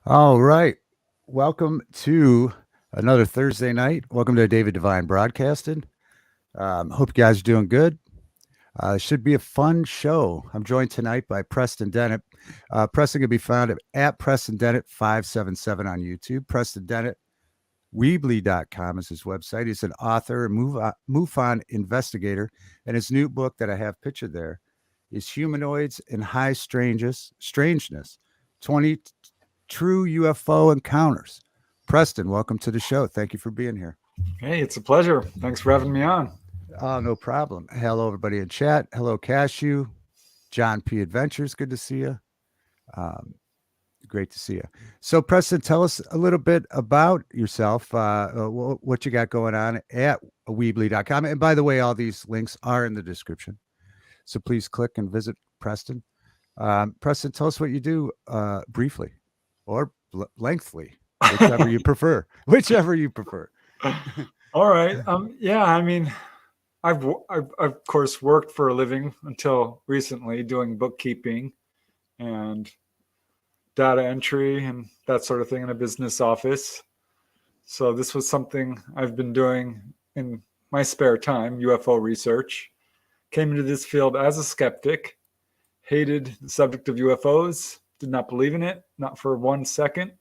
All right. Welcome to another Thursday night. Welcome to David Divine Broadcasting. Hope you guys are doing good. Should be a fun show. I'm joined tonight by Preston Dennett. Preston can be found at Preston Dennett 577 on YouTube. Preston Dennett, Weebly.com is his website. He's an author, a Mufon investigator, and his new book that I have pictured there is Humanoids and High Strangeness 20 True UFO Encounters. Preston, welcome to the show. Thank you for being here. Hey, it's a pleasure. Thanks for having me on. Oh, no problem. Hello, everybody in chat. Hello, Cashapp. John P. Adventures. Good to see you. Great to see you. So, Preston, tell us a little bit about yourself, what you got going on at Weebly.com. And by the way, all these links are in the description. So please click and visit Preston. Preston, tell us what you do briefly or lengthily, whichever you prefer. Whichever you prefer. All right. Yeah, I mean, I've of course worked for a living until recently doing bookkeeping and data entry and that sort of thing in a business office. So this was something I've been doing in my spare time, UFO research. Came into this field as a skeptic, hated the subject of UFOs, did not believe in it, not for 1 second.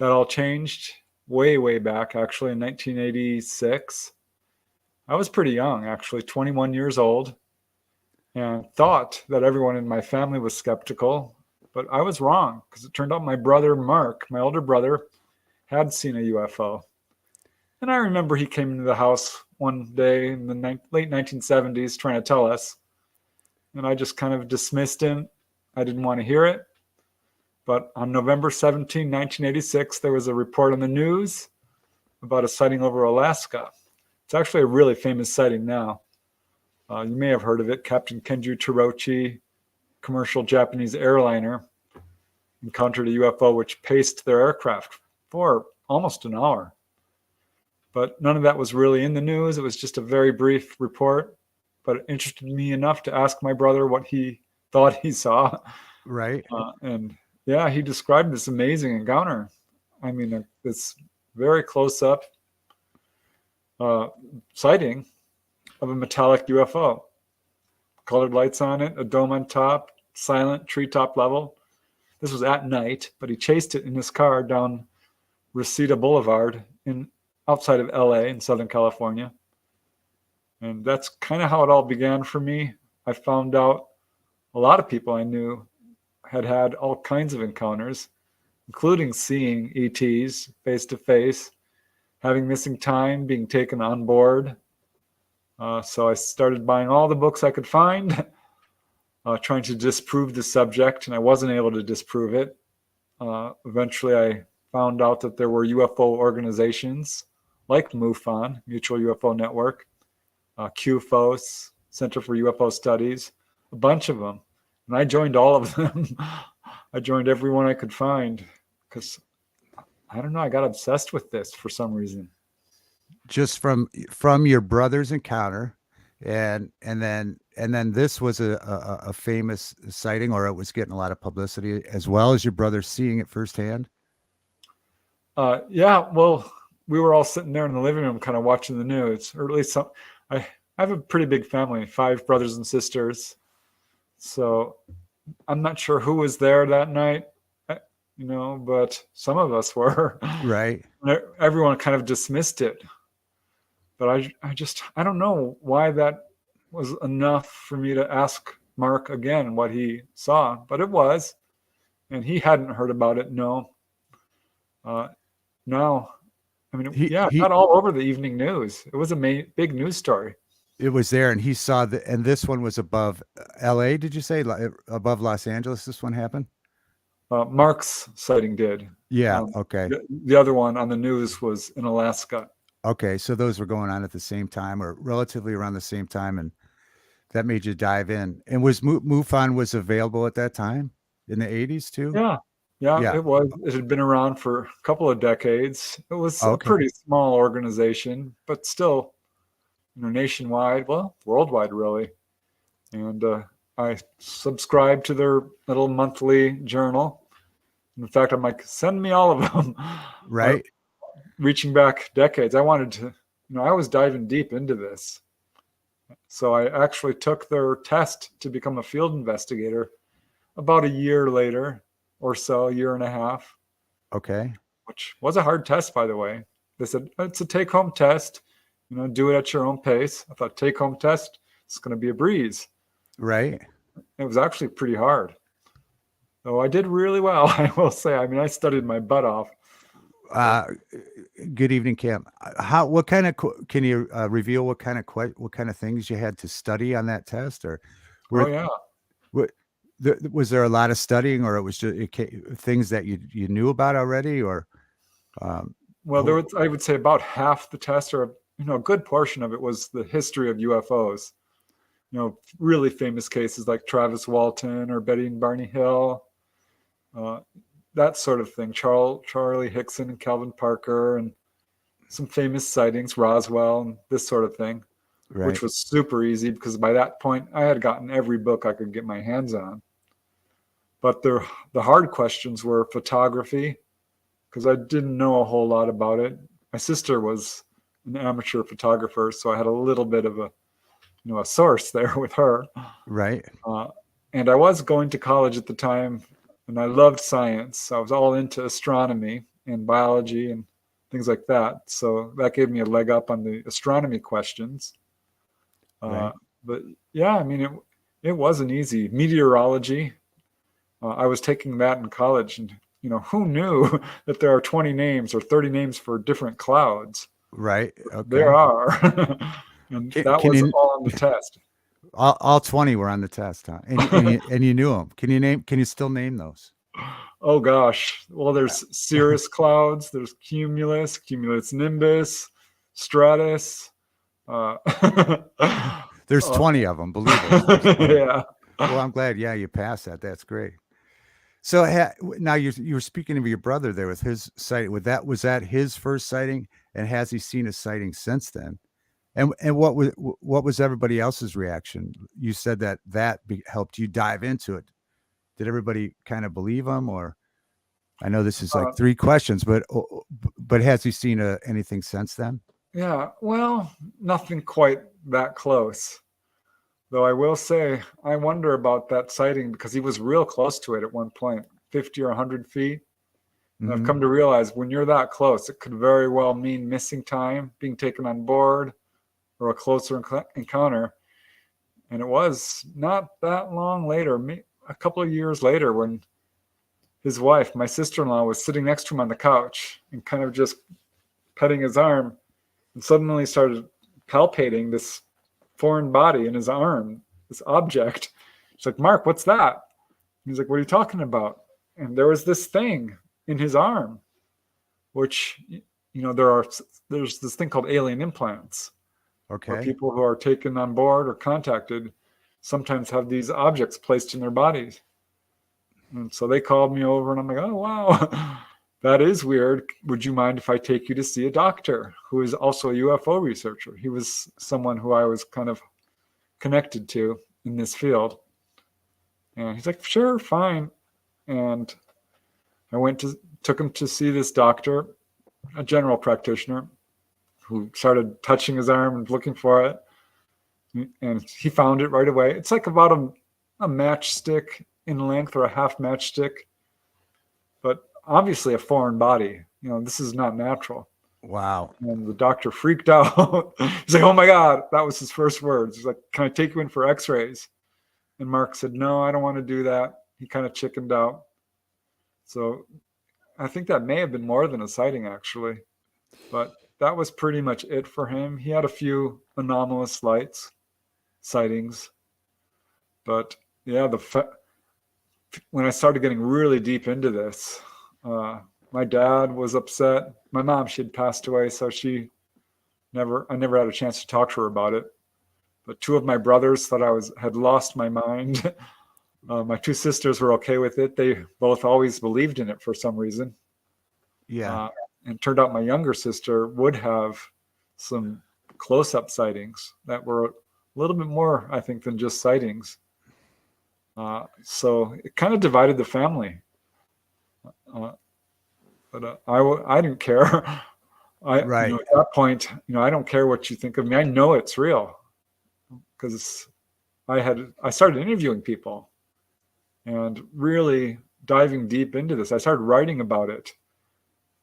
That all changed way back, actually, in 1986. I was pretty young, actually, 21 years old, and thought that everyone in my family was skeptical, but I was wrong because it turned out my brother, Mark, my older brother, had seen a UFO. And I remember he came into the house one day in the late 1970s trying to tell us, and I just kind of dismissed him. I didn't want to hear it. But on November 17, 1986, there was a report on the news about a sighting over Alaska. It's actually a really famous sighting now. You may have heard of it. Captain Kenju Torochi, commercial Japanese airliner, encountered a UFO which paced their aircraft for almost an hour. But none of that was really in the news. It was just a very brief report, but it interested me enough to ask my brother what he thought he saw. Right. And yeah, he described this amazing encounter. I mean, this very close-up sighting of a metallic UFO. Colored lights on it, a dome on top, silent treetop level. This was at night, but he chased it in his car down Reseda Boulevard outside of LA in Southern California. And that's kind of how it all began for me. I found out a lot of people I knew had all kinds of encounters, including seeing ETs face to face, having missing time, being taken on board. So I started buying all the books I could find, trying to disprove the subject, and I wasn't able to disprove it. Eventually, I found out that there were UFO organizations like MUFON, Mutual UFO Network, QFOS, Center for UFO Studies, a bunch of them. And I joined all of them. I joined everyone I could find because, I don't know, I got obsessed with this for some reason. Just from your brother's encounter, and then this was a famous sighting, or it was getting a lot of publicity, as well as your brother seeing it firsthand. Yeah, well, we were all sitting there in the living room kind of watching the news, or at least I have a pretty big family, 5 brothers and sisters. So I'm not sure who was there that night, but some of us were. Right. Everyone kind of dismissed it. But I don't know why that was enough for me to ask Mark again what he saw, but it was. And he hadn't heard about it, no. No. I mean, it got all over the evening news. It was a big news story. It was there, and he saw and this one was above LA, did you say? Above Los Angeles, this one happened? Mark's sighting did. Yeah, okay. The other one on the news was in Alaska. Okay, so those were going on at the same time, or relatively around the same time, and that made you dive in. And was MUFON was available at that time in the 80s too? Yeah, it was. It had been around for a couple of decades. It was a pretty small organization, but still, nationwide, well, worldwide, really. And I subscribed to their little monthly journal, In fact, I'm like, send me all of them. Right. Reaching back decades, I wanted to, I was diving deep into this. So I actually took their test to become a field investigator about a year later or so, a year and a half, Okay. which was a hard test, by the way. They said, it's a take-home test, do it at your own pace. I thought, take-home test, it's going to be a breeze. Right. It was actually pretty hard. So I did really well, I will say. I mean, I studied my butt off. Uh, Good evening, Cam. What kind of, can you reveal what kind of things you had to study on that test, or Oh, were, yeah. what, was there a lot of studying, or it was just things that you knew about already, or, Well, there was, I would say about half the test, or a good portion of it, was the history of UFOs. Really famous cases like Travis Walton or Betty and Barney Hill, that sort of thing. Charlie Hickson and Calvin Parker, and some famous sightings, Roswell, and this sort of thing, right. which was super easy because by that point I had gotten every book I could get my hands on. But the hard questions were photography, because I didn't know a whole lot about it. My sister was an amateur photographer, so I had a little bit of a source there with her. Right. And I was going to college at the time, and I loved science. I was all into astronomy and biology and things like that. So that gave me a leg up on the astronomy questions. Right. But yeah, I mean, it wasn't easy. Meteorology, I was taking that in college, and who knew that there are 20 names or 30 names for different clouds? Right. Okay. There are. And that Can was you, all on the test. all 20 were on the test, huh? And you knew them. Can you still name those? Oh gosh. Well, there's cirrus clouds, there's cumulus nimbus, stratus. Uh, There's 20 of them, believe it. yeah. Well, I'm glad. Yeah, you passed that. That's great. So now you were speaking of your brother there with his sighting. Was that his first sighting, and has he seen a sighting since then? And what was everybody else's reaction? You said that helped you dive into it. Did everybody kind of believe him, or I know this is like three questions, but has he seen anything since then? Yeah. Well, nothing quite that close. Though I will say, I wonder about that sighting because he was real close to it at one point, 50 or 100 feet. And I've come to realize when you're that close, it could very well mean missing time, being taken on board, or a closer encounter. And it was not that long later, a couple of years later, when his wife, my sister-in-law, was sitting next to him on the couch and kind of just petting his arm, and suddenly started palpating this foreign body in his arm, this object. She's like, Mark, what's that? He's like, what are you talking about? And there was this thing in his arm, which, there's this thing called alien implants. Okay. Where people who are taken on board or contacted sometimes have these objects placed in their bodies. And so they called me over, and I'm like, oh, wow, that is weird. Would you mind if I take you to see a doctor who is also a UFO researcher? He was someone who I was kind of connected to in this field. And he's like, sure, fine. And I took him to see this doctor, a general practitioner, who started touching his arm and looking for it. And he found it right away. It's like about a matchstick in length, or a half matchstick, but obviously a foreign body. This is not natural. Wow. And the doctor freaked out. He's like, oh my God, that was his first words. He's like, can I take you in for x-rays? And Mark said, no, I don't want to do that. He kind of chickened out. So I think that may have been more than a sighting, actually. But that was pretty much it for him. He had a few anomalous sightings. But yeah, when I started getting really deep into this, my dad was upset. My mom, she had passed away, so I never had a chance to talk to her about it. But two of my brothers thought had lost my mind. My two sisters were okay with it. They both always believed in it for some reason. Yeah. And it turned out my younger sister would have some close-up sightings that were a little bit more, I think, than just sightings. So it kind of divided the family. But I didn't care. Right. At that point, I don't care what you think of me. I know it's real because I started interviewing people and really diving deep into this. I started writing about it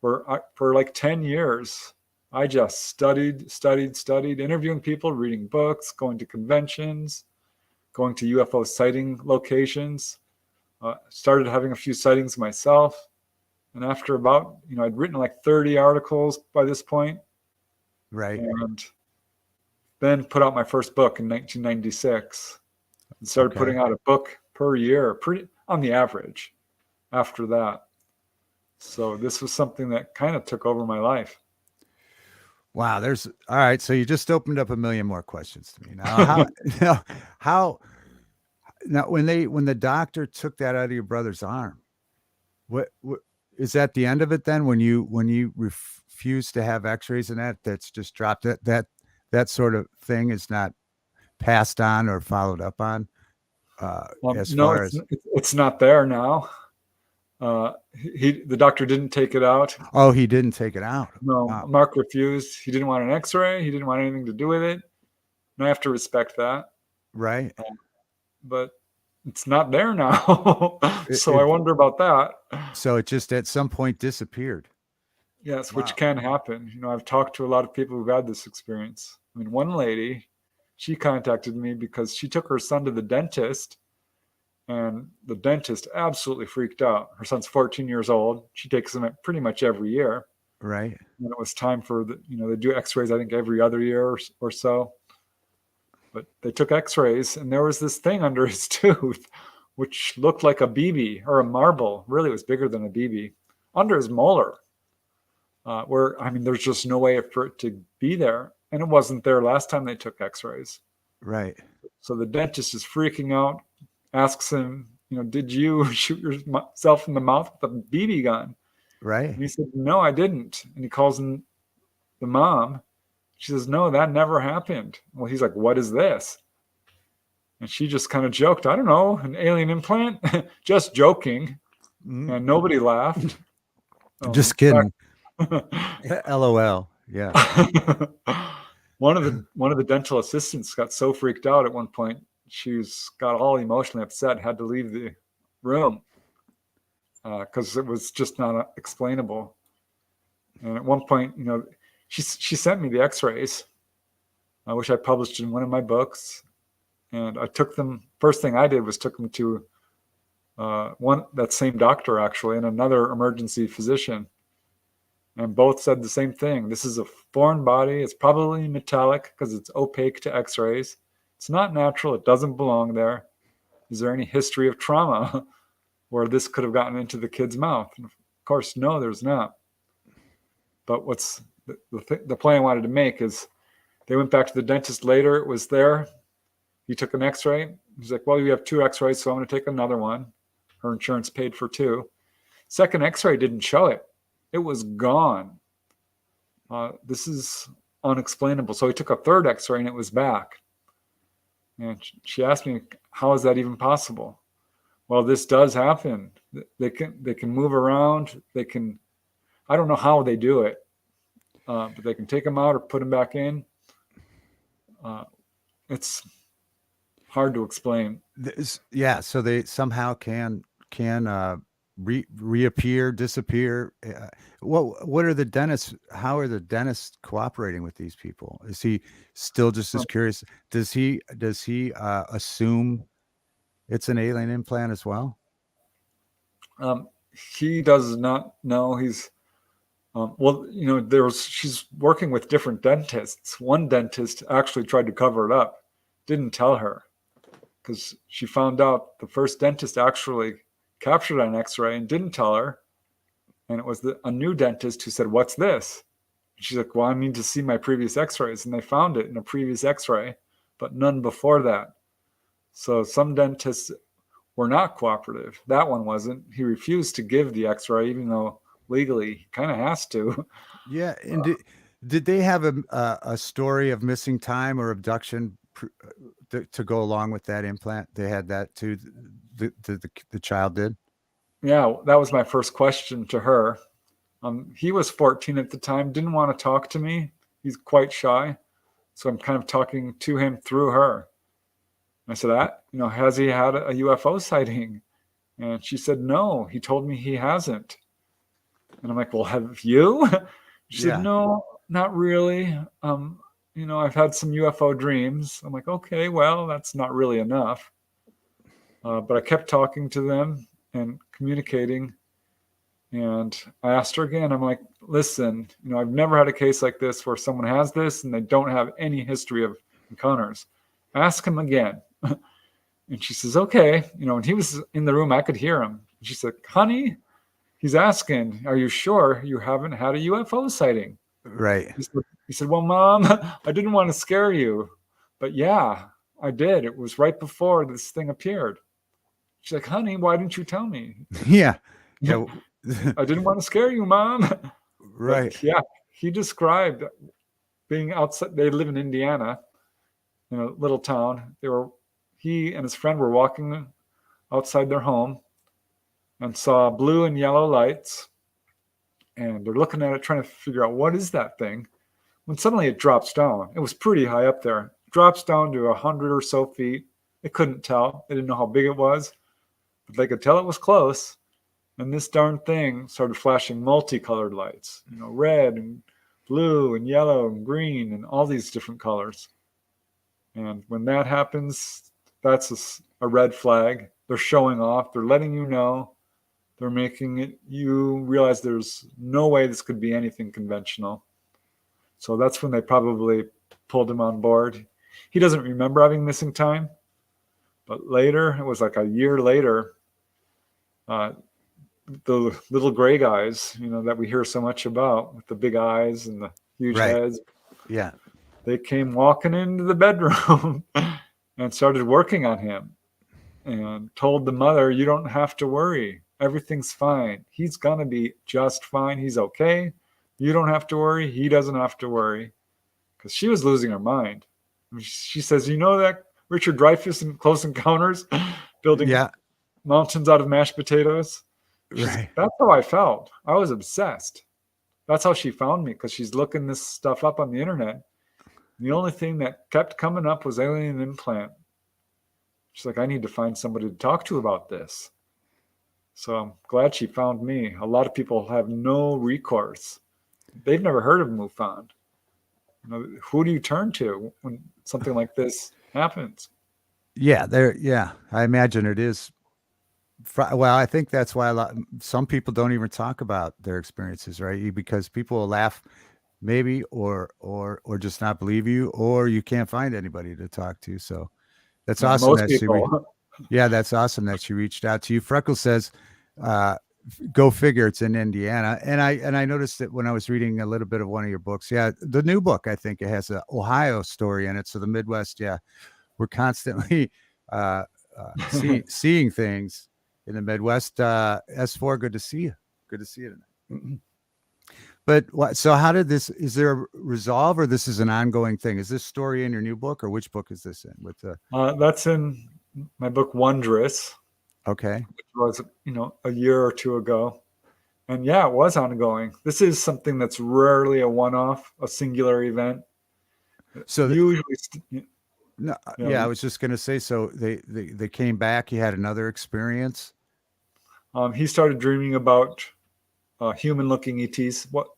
for like 10 years. I just studied, interviewing people, reading books, going to conventions, going to UFO sighting locations. Started having a few sightings myself. And after about, I'd written like 30 articles by this point. Right. And then put out my first book in 1996 and started putting out a book per year, pretty on the average after that. So this was something that kind of took over my life. Wow. All right. So you just opened up a million more questions to me now. Now when the doctor took that out of your brother's arm, what is that the end of it then? When you refuse to have x-rays and that's just dropped, that sort of thing is not passed on or followed up on, as No, far as, it's not there now. The doctor didn't take it out. oh, he didn't take it out. No, Wow. Mark refused. He didn't want an x-ray. He didn't want anything to do with it. And I have to respect that. Right. But it's not there now. So I wonder about that. So it just at some point disappeared. Yes, Wow. which can happen. I've talked to a lot of people who've had this experience. I mean, one lady, she contacted me because she took her son to the dentist, and the dentist absolutely freaked out. Her son's 14 years old. She takes him pretty much every year. Right. And it was time for they do x-rays, I think, every other year or so. But they took x-rays, and there was this thing under his tooth, which looked like a BB or a marble. Really, it was bigger than a BB under his molar. Where, I mean, there's just no way for it to be there. And it wasn't there last time they took x-rays. Right. So the dentist is freaking out, asks him, did you shoot yourself in the mouth with a BB gun? Right. And he said, no, I didn't. And he calls in the mom. She says, no, that never happened. Well, he's like, what is this? And she just kind of joked, I don't know, an alien implant? Just joking. Mm. And nobody laughed. Just kidding. LOL. Yeah. One of the dental assistants got so freaked out at one point, she's got all emotionally upset, had to leave the room because it was just not explainable. And at one point, she sent me the x-rays, which I published in one of my books. And I took them, first thing I did was took them to that same doctor, actually, and another emergency physician. And both said the same thing. This is a foreign body. It's probably metallic because it's opaque to x-rays. It's not natural. It doesn't belong there. Is there any history of trauma where this could have gotten into the kid's mouth? And of course, no, there's not. But what's the point I wanted to make is they went back to the dentist later. It was there. He took an x-ray. He's like, well, you have 2 x-rays, so I'm going to take another one. Her insurance paid for 2. Second x-ray didn't show it. It was gone. This is unexplainable. So he took a third x-ray and it was back. And she asked me, how is that even possible? Well, this does happen. They can move around. I don't know how they do it, but they can take them out or put them back in. It's hard to explain. Yeah. So they somehow can reappear, disappear. What are the dentists? How are the dentists cooperating with these people? Is he still just as curious? Does he assume it's an alien implant as well? He does not know. He's she's working with different dentists. One dentist actually tried to cover it up, didn't tell her, because she found out the first dentist actually captured an x-ray and didn't tell her. And it was a new dentist who said, what's this? And she's like, well, I need to see my previous x-rays. And they found it in a previous x-ray, but none before that. So some dentists were not cooperative. That one wasn't. He refused to give the x-ray, even though legally he kind of has to. Yeah. And did they have a story of missing time or abduction to go along with that implant? They had that too. The child did. yeah, that was my first question to her. He was 14 at the time, didn't want to talk to me. He's quite shy. So I'm kind of talking to him through her. I said, has he had a UFO sighting? And she said, no, he told me he hasn't. And I'm like, well, have you? She said, no, not really. I've had some UFO dreams. I'm like, okay, well, that's not really enough. But I kept talking to them and communicating. And I asked her again, I'm like, listen, I've never had a case like this where someone has this and they don't have any history of encounters. Ask him again. And she says, okay. When he was in the room, I could hear him. And she said, honey, he's asking, are you sure you haven't had a UFO sighting? Right. He said, well, Mom, I didn't want to scare you. But yeah, I did. It was right before this thing appeared. She's like, honey, why didn't you tell me? Yeah. I didn't want to scare you, Mom. Right. But yeah, he described being outside. They live in Indiana, in a little town. He and his friend were walking outside their home and saw blue and yellow lights. And they're looking at it, trying to figure out what is that thing. When suddenly it drops down. It was pretty high up there. It drops down to 100 or so feet. They couldn't tell. They didn't know how big it was, but they could tell it was close. And this darn thing started flashing multicolored lights, red and blue and yellow and green and all these different colors. And when that happens, that's a red flag. They're showing off. They're letting you know. They're making you realize there's no way this could be anything conventional. So that's when they probably pulled him on board. He doesn't remember having missing time. But later, it was like a year later, the little gray guys, that we hear so much about with the big eyes and the huge heads. Yeah. They came walking into the bedroom and started working on him and told the mother, you don't have to worry. Everything's fine. He's going to be just fine. He's okay. You don't have to worry. He doesn't have to worry. Because she was losing her mind. She says, that Richard Dreyfuss in Close Encounters building mountains out of mashed potatoes? Right. That's how I felt. I was obsessed. That's how she found me, because she's looking this stuff up on the internet. The only thing that kept coming up was alien implant. She's like, I need to find somebody to talk to about this. So I'm glad she found me. A lot of people have no recourse. They've never heard of Mufon. Who do you turn to when something like this happens? Yeah, I imagine it is. Well, I think that's why some people don't even talk about their experiences, right? Because people will laugh, maybe, or just not believe you, or you can't find anybody to talk to. So that's awesome. Most people. That's awesome that she reached out to you. Freckles says, go figure, it's in Indiana. And I noticed that when I was reading a little bit of one of your books. Yeah, the new book, I think it has an Ohio story in it. So the Midwest, we're constantly seeing things in the Midwest. S4, good to see you. Good to see you tonight. But so how did this, is there a resolve, or this is an ongoing thing? Is this story in your new book, or which book is this in? With the that's in my book Wondrous. Okay. Which was, a year or two ago. And yeah, it was ongoing. This is something that's rarely a one-off, a singular event. So usually I was just going to say, so they came back, he had another experience. He started dreaming about human-looking ETs, what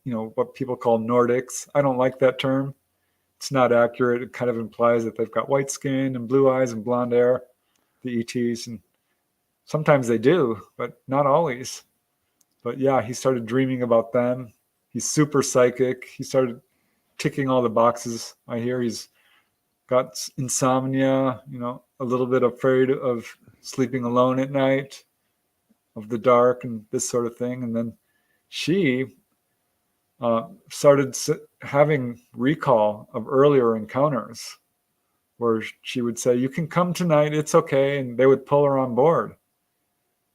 people call Nordics. I don't like that term. It's not accurate. It kind of implies that they've got white skin and blue eyes and blonde hair, the ETs, and sometimes they do, but not always. But yeah, he started dreaming about them. He's super psychic. He started ticking all the boxes. I hear he's got insomnia, a little bit afraid of sleeping alone at night, of the dark and this sort of thing. And then she started having recall of earlier encounters where she would say, you can come tonight, it's okay. And they would pull her on board.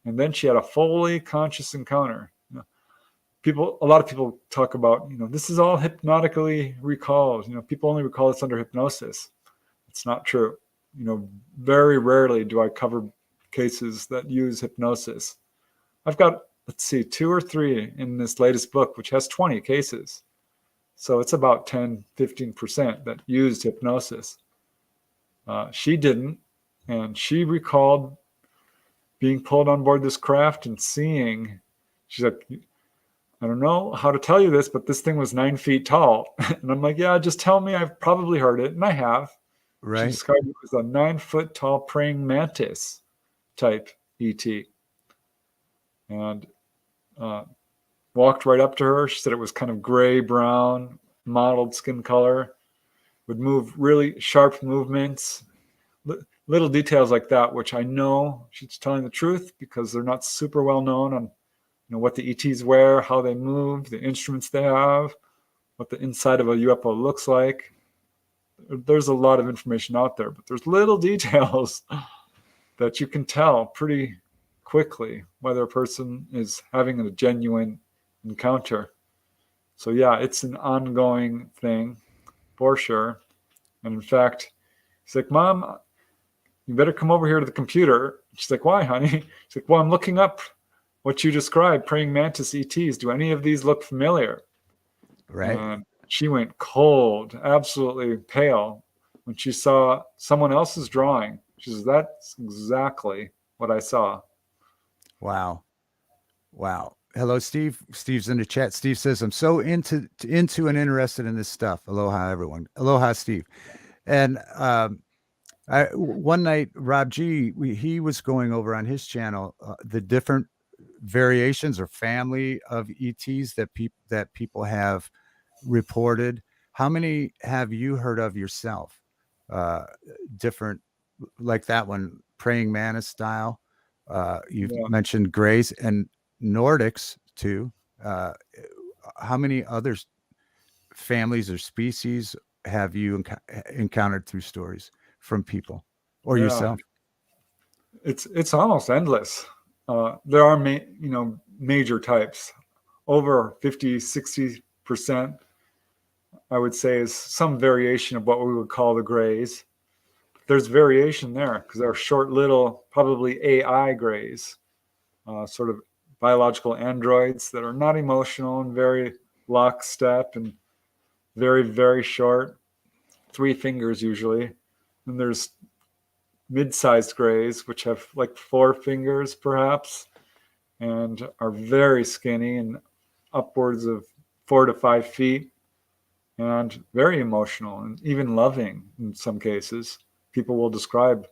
And then she had a fully conscious encounter. A lot of people talk about, this is all hypnotically recalled. People only recall this under hypnosis. It's not true. Very rarely do I cover cases that use hypnosis. I've got, let's see, 2 or 3 in this latest book, which has 20 cases. So it's about 10, 15% that used hypnosis. She didn't. And she recalled being pulled on board this craft and seeing, she's like, I don't know how to tell you this, but this thing was 9 feet tall. And I'm like, yeah, just tell me. I've probably heard it. And I have. She Right. described it as a 9-foot tall praying mantis type ET. And walked right up to her. She said it was kind of gray brown, mottled skin color, would move really sharp movements, little details like that, which I know she's telling the truth because they're not super well known on what the ETs wear, how they move, the instruments they have, what the inside of a UFO looks like. There's a lot of information out there, but there's little details that you can tell pretty quickly whether a person is having a genuine encounter. So yeah, it's an ongoing thing for sure. And in fact, he's like, Mom, you better come over here to the computer. She's like, why, honey? She's like, well, I'm looking up what you described, praying mantis ETs. Do any of these look familiar? Right. And she went cold, absolutely pale when she saw someone else's drawing. She says, that's exactly what I saw. Wow. Hello, Steve. Steve's in the chat. Steve says, I'm so into and interested in this stuff. Aloha, everyone. Aloha, Steve. And one night, Rob G, he was going over on his channel the different variations or family of ETs that people have reported. How many have you heard of yourself? Different, like that one, praying mantis style. You've mentioned grays and Nordics too. How many other families or species have you encountered through stories from people or yourself? It's almost endless. There are major types. Over 50, 60%, I would say, is some variation of what we would call the grays. There's variation there because they're short, little, probably AI grays, sort of biological androids that are not emotional and very lockstep and very, very short, 3 fingers usually. And there's mid-sized grays, which have like 4 fingers perhaps, and are very skinny and upwards of 4 to 5 feet, and very emotional and even loving in some cases. People will describe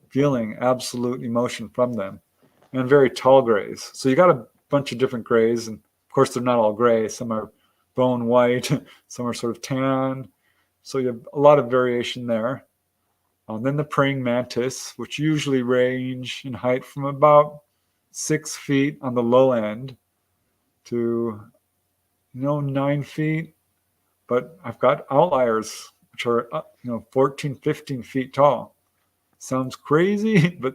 feeling absolute emotion from them, and very tall grays. So you got a bunch of different grays, and of course they're not all gray. Some are bone white, some are sort of tan. So you have a lot of variation there. Then the praying mantis, which usually range in height from about 6 feet on the low end to 9 feet. But I've got outliers which are 14, 15 feet tall. Sounds crazy, but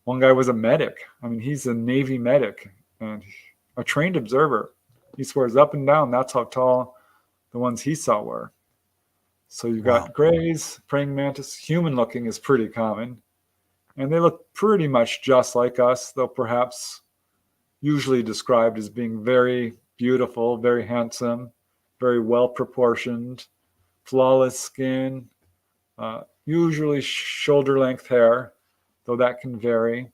one guy was a medic. I mean, he's a Navy medic and a trained observer. He swears up and down that's how tall the ones he saw were. So you've got grays, praying mantis. Human looking is pretty common. And they look pretty much just like us, though perhaps usually described as being very beautiful, very handsome, very well proportioned, flawless skin, usually shoulder length hair, though that can vary.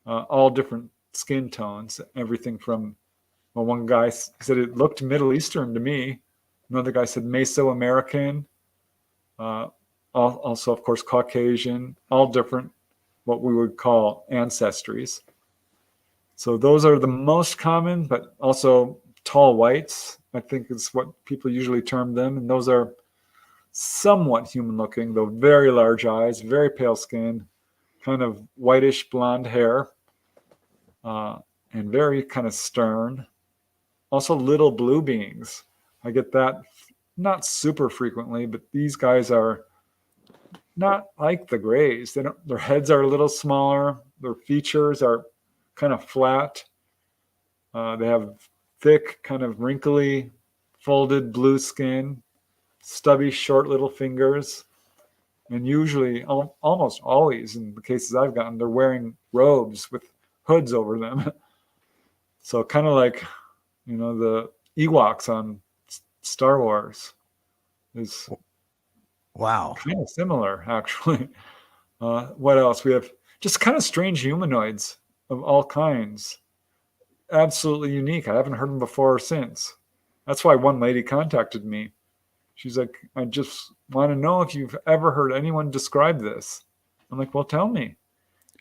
All different skin tones, everything from, well, one guy said it looked Middle Eastern to me. Another guy said Mesoamerican. Also, of course, Caucasian, all different, what we would call ancestries. So those are the most common, but also tall whites, I think is what people usually term them. And those are somewhat human looking, though very large eyes, very pale skin, kind of whitish blonde hair, and very kind of stern. Also little blue beings. I get that not super frequently, but these guys are not like the grays. Their heads are a little smaller. Their features are kind of flat. They have thick, kind of wrinkly, folded blue skin, stubby, short little fingers. And usually, almost always, in the cases I've gotten, they're wearing robes with hoods over them. So kind of like, the Ewoks on Star Wars is Wow. kind of similar, actually. What else? We have just kind of strange humanoids of all kinds. Absolutely unique. I haven't heard them before or since. That's why one lady contacted me. She's like, I just want to know if you've ever heard anyone describe this. I'm like, well, tell me.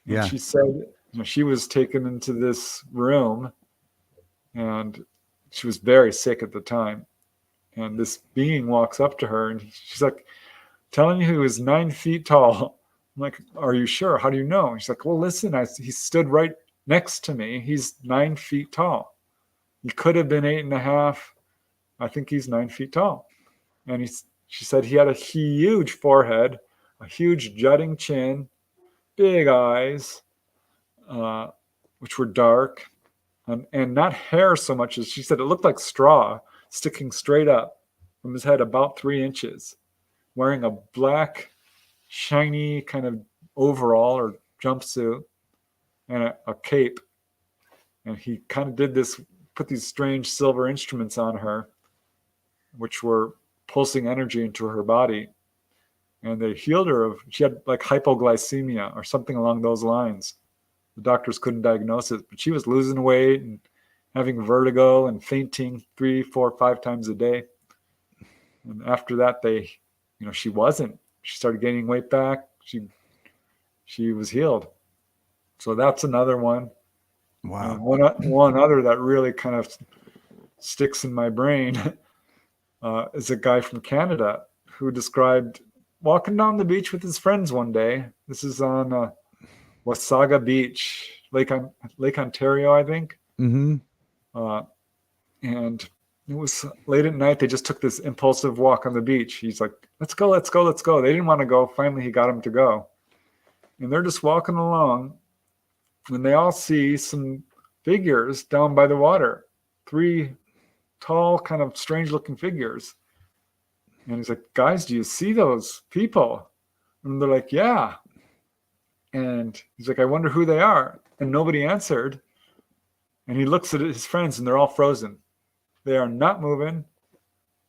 And Yeah. she said, she was taken into this room and she was very sick at the time. And this being walks up to her and she's like, telling me he was 9 feet tall. I'm like, are you sure? How do you know? And she's like, well, listen, he stood right next to me. He's 9 feet tall. He could have been 8.5. I think he's 9 feet tall. And she said he had a huge forehead, a huge jutting chin, big eyes, which were dark, and not hair so much as she said it looked like straw sticking straight up from his head about 3 inches, wearing a black, shiny kind of overall or jumpsuit and a cape. And he kind of did this, put these strange silver instruments on her, which were pulsing energy into her body. And they healed her she had like hypoglycemia or something along those lines. The doctors couldn't diagnose it, but she was losing weight and having vertigo and fainting 3, 4, 5 times a day. And after that, she wasn't. She started gaining weight back. She was healed. So that's another one. Wow. One other that really kind of sticks in my brain is a guy from Canada who described walking down the beach with his friends one day. This is on Wasaga Beach, Lake Ontario, I think. Mm-hmm. And it was late at night. They just took this impulsive walk on the beach. He's like, let's go, let's go, let's go. They didn't want to go. Finally, he got them to go. And they're just walking along. And they all see some figures down by the water. 3 tall, kind of strange-looking figures. And he's like, guys, do you see those people? And they're like, yeah. And he's like, I wonder who they are. And nobody answered. And he looks at his friends, and they're all frozen. They are not moving.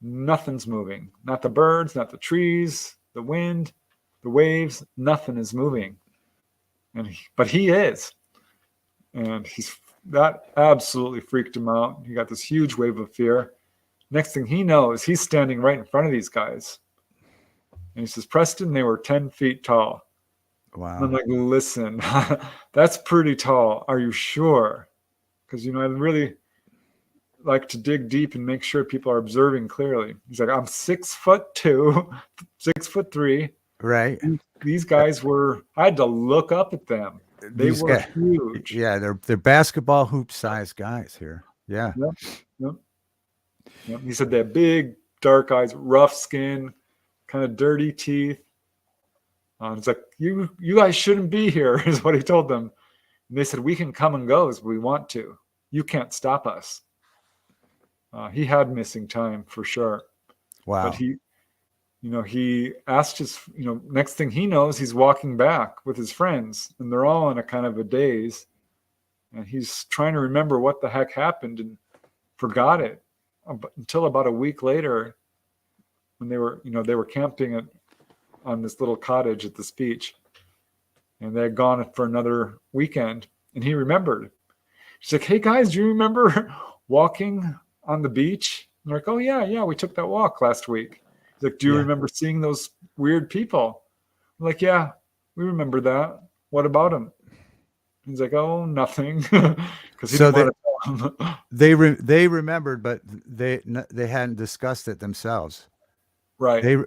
Nothing's moving. Not the birds, not the trees, the wind, the waves. Nothing is moving. But he is. And that absolutely freaked him out. He got this huge wave of fear. Next thing he knows, he's standing right in front of these guys. And he says, Preston, they were 10 feet tall. Wow. And I'm like, listen, that's pretty tall. Are you sure? Because, I really like to dig deep and make sure people are observing clearly. He's like, I'm 6'2", 6'3". Right. These guys I had to look up at them. They were huge. Yeah, they're basketball hoop sized guys here. Yeah. Yep. He said they had big, dark eyes, rough skin, kind of dirty teeth. It's like, you guys shouldn't be here, is what he told them. And they said, we can come and go as we want to. You can't stop us. He had missing time for sure. Wow. But he asked next thing he knows, he's walking back with his friends, and they're all in a kind of a daze. And he's trying to remember what the heck happened and forgot it until about a week later when they were camping on this little cottage at this beach. And they had gone for another weekend, and he remembered. He's like, hey guys, do you remember walking on the beach? And they're like, oh yeah, we took that walk last week. He's like, do you remember seeing those weird people? I'm like, yeah, we remember that. What about them? He's like, oh, nothing. Because he didn't want to tell them. They remembered, but they hadn't discussed it themselves. Right.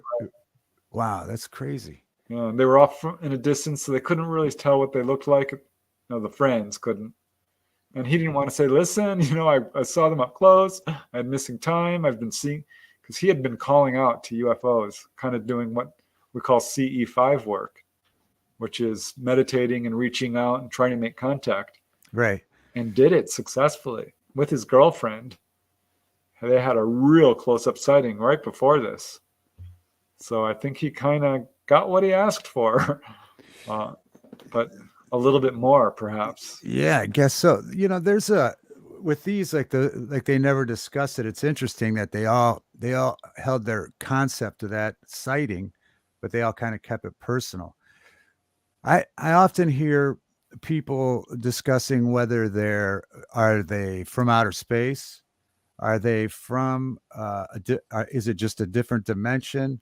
Wow, that's crazy. Yeah, they were off in a distance, so they couldn't really tell what they looked like. No, the friends couldn't. And he didn't want to say, listen, I saw them up close. I had missing time. I've been seeing, because he had been calling out to UFOs, kind of doing what we call CE5 work, which is meditating and reaching out and trying to make contact. Right. And did it successfully with his girlfriend. They had a real close-up sighting right before this. So I think he kind of got what he asked for, but a little bit more, perhaps. Yeah, I guess so. There's with these, like they never discuss it. It's interesting that they all held their concept to that sighting, but they all kind of kept it personal. I often hear people discussing whether are they from outer space? Are they from is it just a different dimension?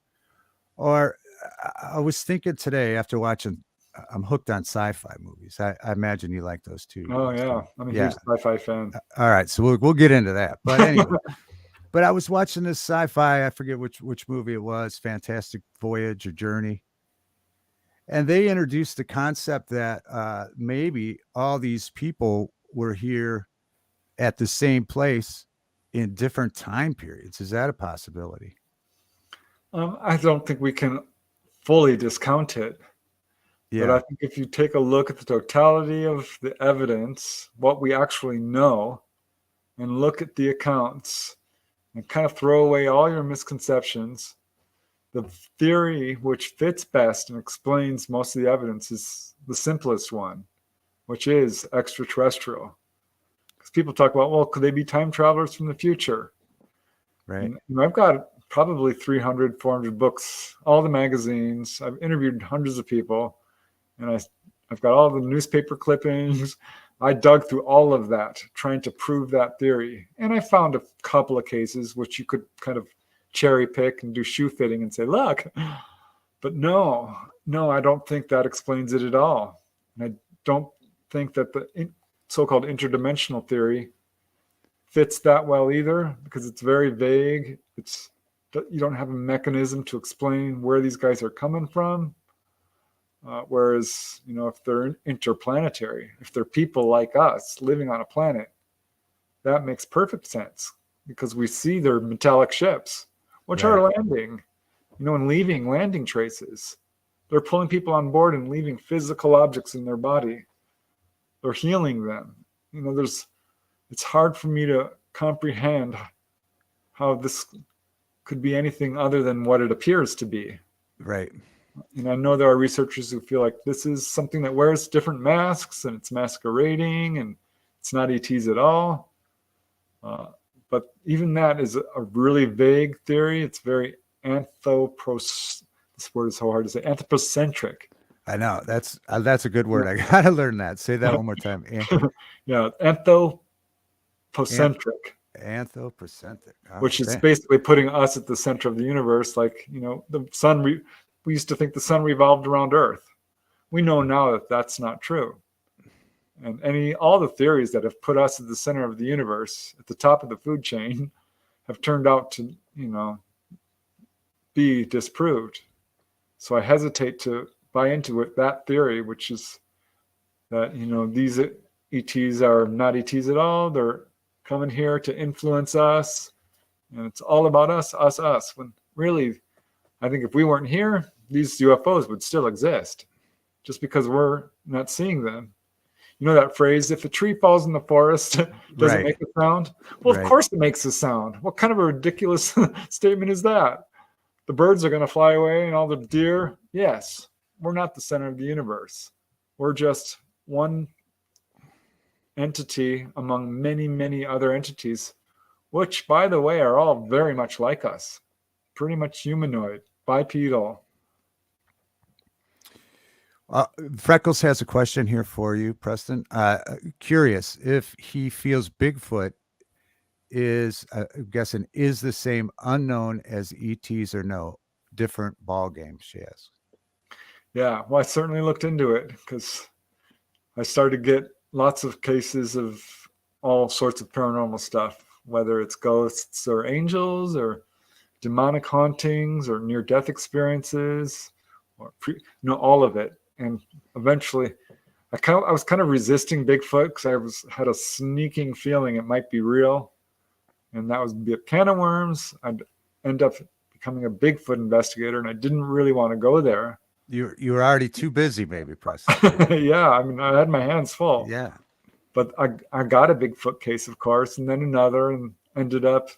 Or I was thinking today after watching, I'm hooked on sci-fi movies. I imagine you like those too. Oh yeah, So, I'm a yeah. huge sci-fi fan. All right, so we'll get into that. But anyway, but I was watching this sci-fi. I forget which movie it was. Fantastic Voyage or Journey, and they introduced the concept that maybe all these people were here at the same place in different time periods. Is that a possibility? I don't think we can fully discount it, but I Yeah, think if you take a look at the totality of the evidence, what we actually know, and look at the accounts, and kind of throw away all your misconceptions, the theory which fits best and explains most of the evidence is the simplest one, which is extraterrestrial. Because people talk about, well, could they be time travelers from the future? right. And I've got probably 300, 400 books, all the magazines. I've interviewed hundreds of people, and I've got all the newspaper clippings. I dug through all of that, trying to prove that theory. And I found a couple of cases which you could kind of cherry pick and do shoe fitting and say, look, but no, I don't think that explains it at all. And I don't think that the so-called interdimensional theory fits that well either, because it's very vague. You don't have a mechanism to explain where these guys are coming from. Whereas, if they're interplanetary, if they're people like us living on a planet, that makes perfect sense because we see their metallic ships, which Right. are landing, and leaving landing traces. They're pulling people on board and leaving physical objects in their body. They're healing them. It's hard for me to comprehend how this could be anything other than what it appears to be. Right. And I know there are researchers who feel like this is something that wears different masks and it's masquerading and it's not ETs at all. But even that is a really vague theory. It's very this word is so hard to say, anthropocentric. I know that's a good word. I gotta learn that. Say that one more time. Yeah, anthropocentric, Anthropocentric, which is basically putting us at the center of the universe. Like, the sun, we used to think the sun revolved around Earth. We know now that that's not true. And all the theories that have put us at the center of the universe, at the top of the food chain, have turned out to, be disproved. So I hesitate to buy into that theory, which is that, these ETs are not ETs at all. They're coming here to influence us. And it's all about us. When really, I think if we weren't here, these UFOs would still exist just because we're not seeing them. You know that phrase, if a tree falls in the forest, does it make a sound? Well, Of course it makes a sound. What kind of a ridiculous statement is that? The birds are going to fly away and all the deer. Yes, we're not the center of the universe. We're just one entity among many, many other entities, which, by the way, are all very much like us. Pretty much humanoid, bipedal. Freckles has a question here for you, Preston. Curious if he feels Bigfoot is, I'm guessing, is the same unknown as ETs or no? Different ball games, she asks. Yeah, well, I certainly looked into it because I started to get lots of cases of all sorts of paranormal stuff, whether it's ghosts or angels or demonic hauntings or near-death experiences, or all of it. And eventually, I was kind of resisting Bigfoot because I had a sneaking feeling it might be real, and that would be a can of worms. I'd end up becoming a Bigfoot investigator, and I didn't really want to go there. You were already too busy, maybe, Preston. Yeah, I had my hands full. Yeah. But I got a Bigfoot case, of course, and then another, and ended up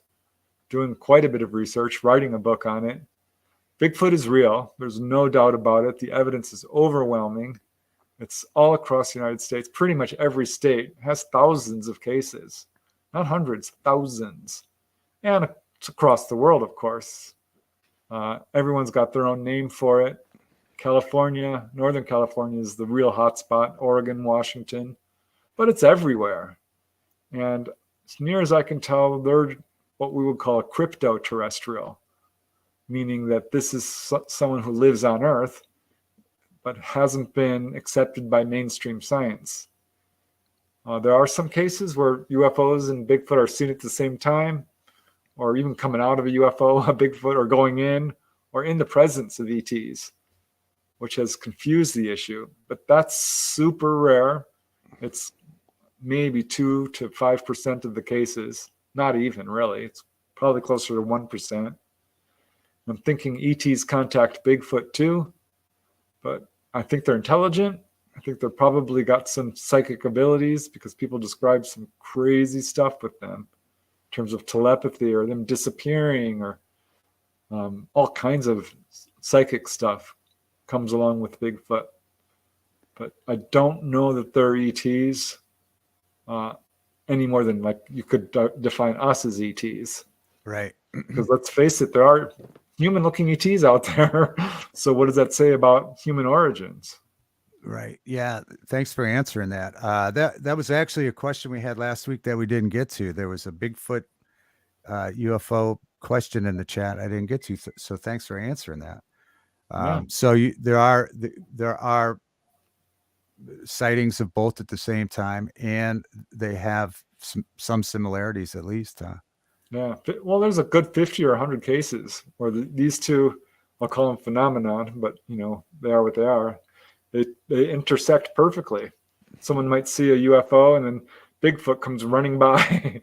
doing quite a bit of research, writing a book on it. Bigfoot is real. There's no doubt about it. The evidence is overwhelming. It's all across the United States. Pretty much every state has thousands of cases. not hundreds, thousands. And it's across the world, of course. Everyone's got their own name for it. California, Northern California is the real hotspot, Oregon, Washington, but it's everywhere. And as near as I can tell, they're what we would call a crypto-terrestrial, meaning that this is someone who lives on Earth, but hasn't been accepted by mainstream science. There are some cases where UFOs and Bigfoot are seen at the same time, or even coming out of a UFO, a Bigfoot, or going in, or in the presence of ETs, which has confused the issue. But that's super rare. It's maybe 2 to 5% of the cases. Not even, really. It's probably closer to 1%. I'm thinking ETs contact Bigfoot too, but I think they're intelligent. I think they're probably got some psychic abilities because people describe some crazy stuff with them in terms of telepathy or them disappearing or all kinds of psychic stuff comes along with Bigfoot. But I don't know that they're ETs any more than like you could define us as ETs. Right. Because let's face it, there are human-looking ETs out there. So what does that say about human origins? Right. Yeah. Thanks for answering that. That was actually a question we had last week that we didn't get to. There was a Bigfoot UFO question in the chat I didn't get to. So thanks for answering that. Yeah. So there are sightings of both at the same time, and they have some similarities at least. Yeah. Well, there's a good 50 or 100 cases where these two, I'll call them phenomenon, but they are what they are. They intersect perfectly. Someone might see a UFO and then Bigfoot comes running by.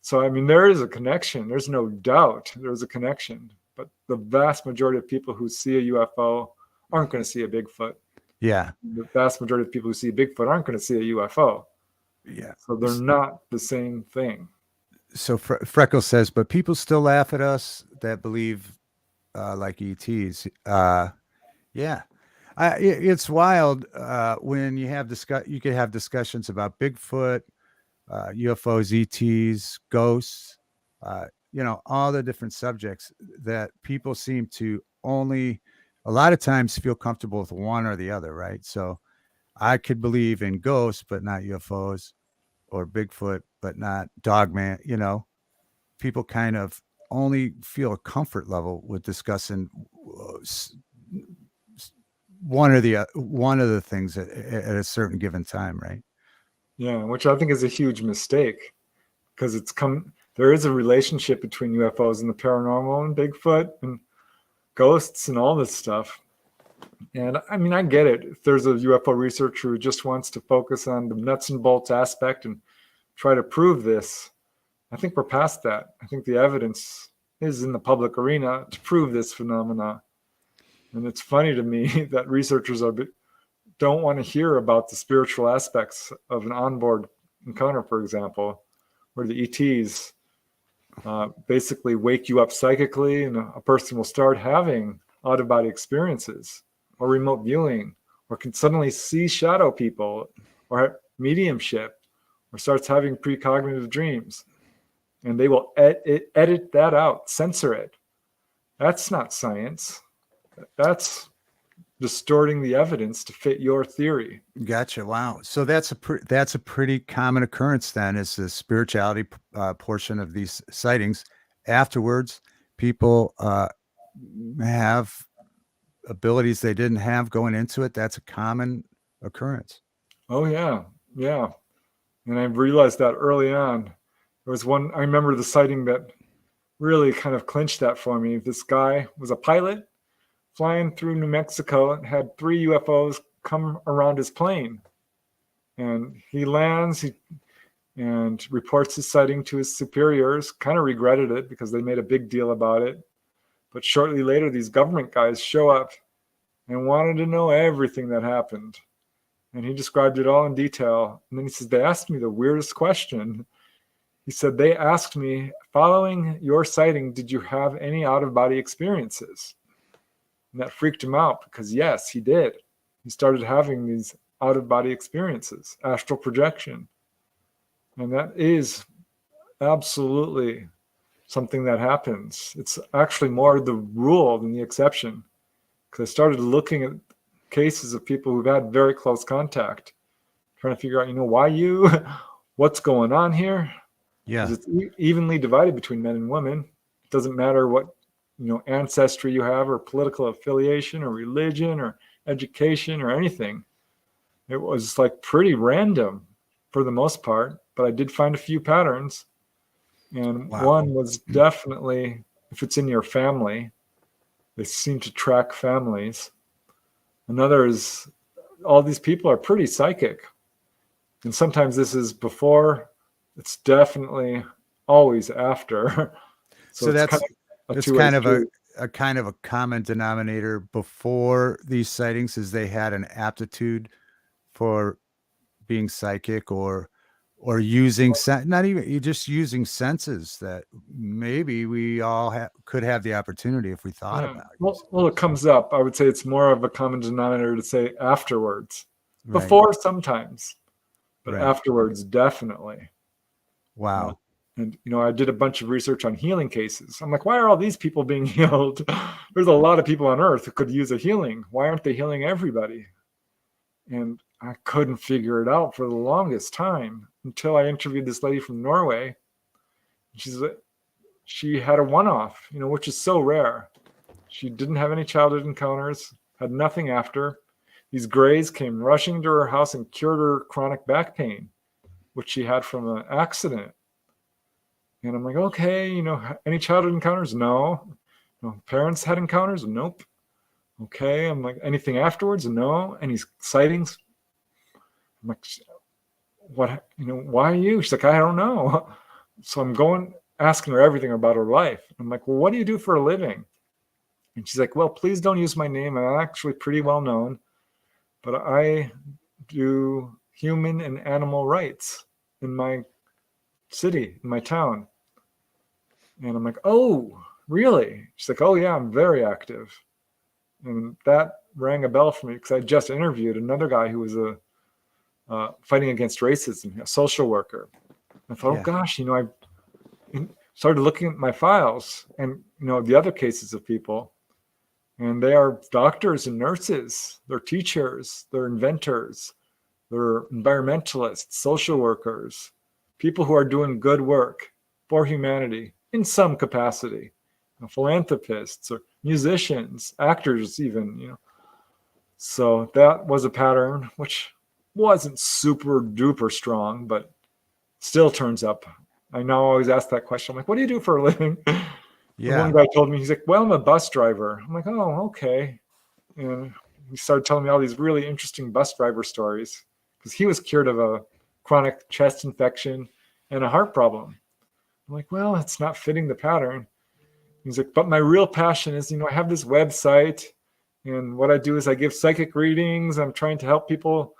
So, I mean, there is a connection. There's no doubt there's a connection. But the vast majority of people who see a UFO aren't going to see a Bigfoot. Yeah. The vast majority of people who see a Bigfoot aren't going to see a UFO. Yeah. So they're not the same thing. So Freckle says, but people still laugh at us that believe like ETs. Yeah. It's wild when you have you could have discussions about Bigfoot, UFOs, ETs, ghosts, all the different subjects that people seem to only a lot of times feel comfortable with one or the other, right? So I could believe in ghosts, but not UFOs, or Bigfoot, but not Dogman. People kind of only feel a comfort level with discussing one of the things at a certain given time, right? Yeah, which I think is a huge mistake because there is a relationship between UFOs and the paranormal and Bigfoot and ghosts and all this stuff. And I mean, I get it. If there's a UFO researcher who just wants to focus on the nuts and bolts aspect and try to prove this, I think we're past that. I think the evidence is in the public arena to prove this phenomena. And it's funny to me that researchers don't want to hear about the spiritual aspects of an onboard encounter, for example, where the ETs basically wake you up psychically and a person will start having out-of-body experiences or remote viewing or can suddenly see shadow people or mediumship or starts having precognitive dreams. And they will edit that out, censor it. That's not science. That's distorting the evidence to fit your theory. Gotcha. Wow. So that's a pretty common occurrence then, is the spirituality portion of these sightings. Afterwards, people have abilities they didn't have going into it. That's a common occurrence. Oh yeah. Yeah. And I realized that early on. There was one, I remember the sighting that really kind of clinched that for me. This guy was a pilot flying through New Mexico and had 3 UFOs come around his plane. And he lands and reports his sighting to his superiors, kind of regretted it because they made a big deal about it. But shortly later, these government guys show up and wanted to know everything that happened. And he described it all in detail. And then he says, they asked me the weirdest question. He said, they asked me, following your sighting, did you have any out-of-body experiences? And that freaked him out because, yes, he did. He started having these out-of-body experiences, astral projection. And that is absolutely something that happens. It's actually more the rule than the exception. Because I started looking at cases of people who've had very close contact, trying to figure out, why you, what's going on here? Yeah. Because it's evenly divided between men and women. It doesn't matter what, ancestry you have or political affiliation or religion or education or anything. It was like pretty random for the most part, but I did find a few patterns. And Wow. one was definitely, if it's in your family, they seem to track families. Another is all these people are pretty psychic. And sometimes this is before, it's definitely always after. So it's that's kind of a it's two-way kind of street. a kind of a common denominator before these sightings is they had an aptitude for being psychic or using not even you just using senses that maybe we all could have the opportunity if we thought Yeah. about using. Well, it comes up. I would say it's more of a common denominator to say afterwards. Right. Before sometimes, but Right. afterwards definitely. Wow. And I did a bunch of research on healing cases. I'm like, why are all these people being healed? There's a lot of people on earth who could use a healing. Why aren't they healing everybody? And I couldn't figure it out for the longest time until I interviewed this lady from Norway. She had a one-off, which is so rare. She didn't have any childhood encounters, had nothing after. These grays came rushing to her house and cured her chronic back pain, which she had from an accident. And I'm like, okay, any childhood encounters? No. Parents had encounters? Nope. Okay. I'm like, anything afterwards? No. Any sightings? I'm like, what, why are you? She's like, I don't know. So I'm asking her everything about her life. I'm like, well, what do you do for a living? And she's like, well, please don't use my name. I'm actually pretty well known, but I do human and animal rights in my city, in my town. And I'm like, oh, really? She's like, oh, yeah, I'm very active. And that rang a bell for me because I just interviewed another guy who was fighting against racism, a social worker. I thought, oh, gosh, I started looking at my files and, the other cases of people. And they are doctors and nurses. They're teachers. They're inventors. They're environmentalists, social workers, people who are doing good work for humanity in some capacity, philanthropists or musicians, actors even, So that was a pattern which wasn't super duper strong, but still turns up. I now always ask that question. I'm like, what do you do for a living? Yeah. And one guy told me, he's like, well, I'm a bus driver. I'm like, oh, okay. And he started telling me all these really interesting bus driver stories because he was cured of a chronic chest infection and a heart problem. I'm like, well, it's not fitting the pattern. He's like, but my real passion is, I have this website and what I do is I give psychic readings. I'm trying to help people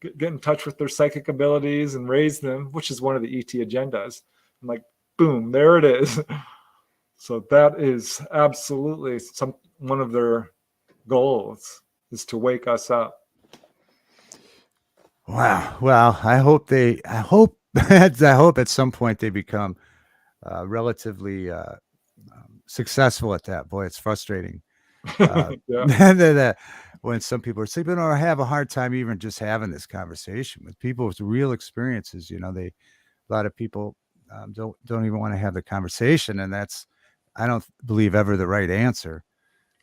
get in touch with their psychic abilities and raise them, which is one of the ET agendas. I'm like, boom, there it is. So that is absolutely one of their goals is to wake us up. Wow. Well, I hope I hope at some point they become relatively successful at that. Boy, it's frustrating. Yeah. When some people are sleeping or have a hard time even just having this conversation with people with real experiences, a lot of people don't even want to have the conversation, and that's I don't believe ever the right answer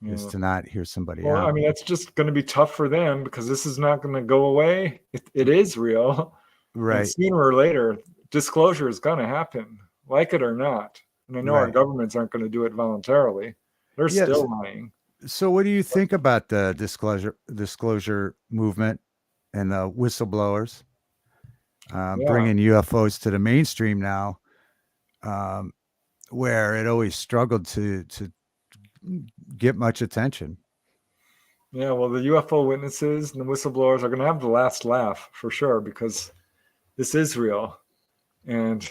is to not hear somebody Well, out. I mean, that's just going to be tough for them because this is not going to go away. It is real. And Right. sooner or later, disclosure is going to happen, like it or not. And I know our Right. governments aren't going to do it voluntarily. They're Yes. still lying. So what do you think about the disclosure movement and the whistleblowers bringing UFOs to the mainstream now, where it always struggled to get much attention? Yeah, well, the UFO witnesses and the whistleblowers are going to have the last laugh for sure because this is real. And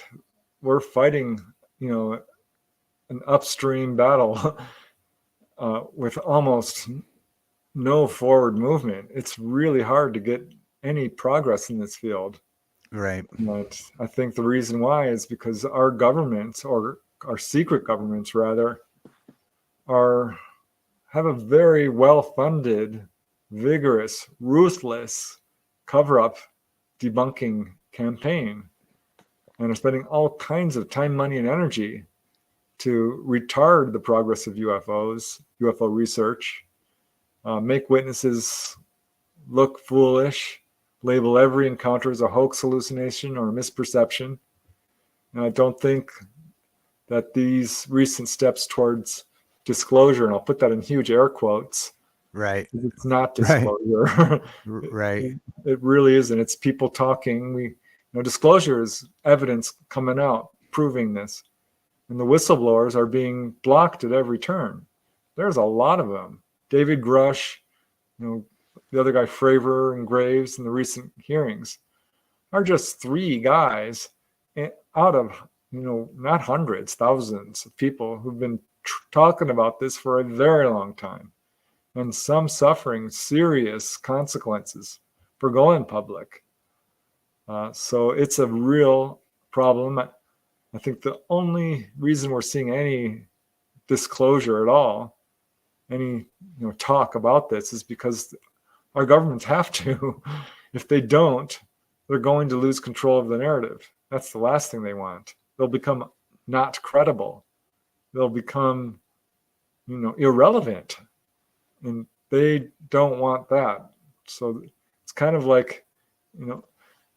we're fighting, an upstream battle with almost no forward movement. It's really hard to get any progress in this field. Right. But I think the reason why is because our governments, or our secret governments rather, are have a very well-funded, vigorous, ruthless cover-up debunking campaign, and are spending all kinds of time, money, and energy to retard the progress of UFOs, UFO research, make witnesses look foolish, label every encounter as a hoax, hallucination, or misperception. And I don't think that these recent steps towards disclosure, and I'll put that in huge air quotes, Right. it's not Right. disclosure. Right. It really isn't. It's people talking. Disclosure is evidence coming out proving this, and the whistleblowers are being blocked at every turn. There's a lot of them. David Grush, the other guy Fravor and Graves in the recent hearings are just three guys out of not hundreds, thousands of people who've been talking about this for a very long time, and some suffering serious consequences for going public. So it's a real problem. I think the only reason we're seeing any disclosure at all, any talk about this, is because our governments have to. If they don't, they're going to lose control of the narrative. That's the last thing they want. They'll become not credible. They'll become, irrelevant, and they don't want that. So it's kind of like,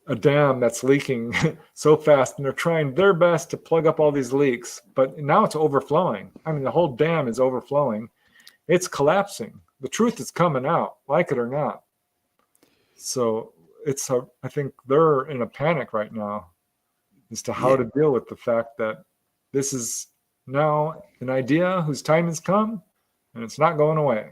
a dam that's leaking so fast, and they're trying their best to plug up all these leaks, but now it's overflowing. I mean, the whole dam is overflowing. It's collapsing. The truth is coming out, like it or not. So I think they're in a panic right now as to how to deal with the fact that this is now an idea whose time has come, and it's not going away.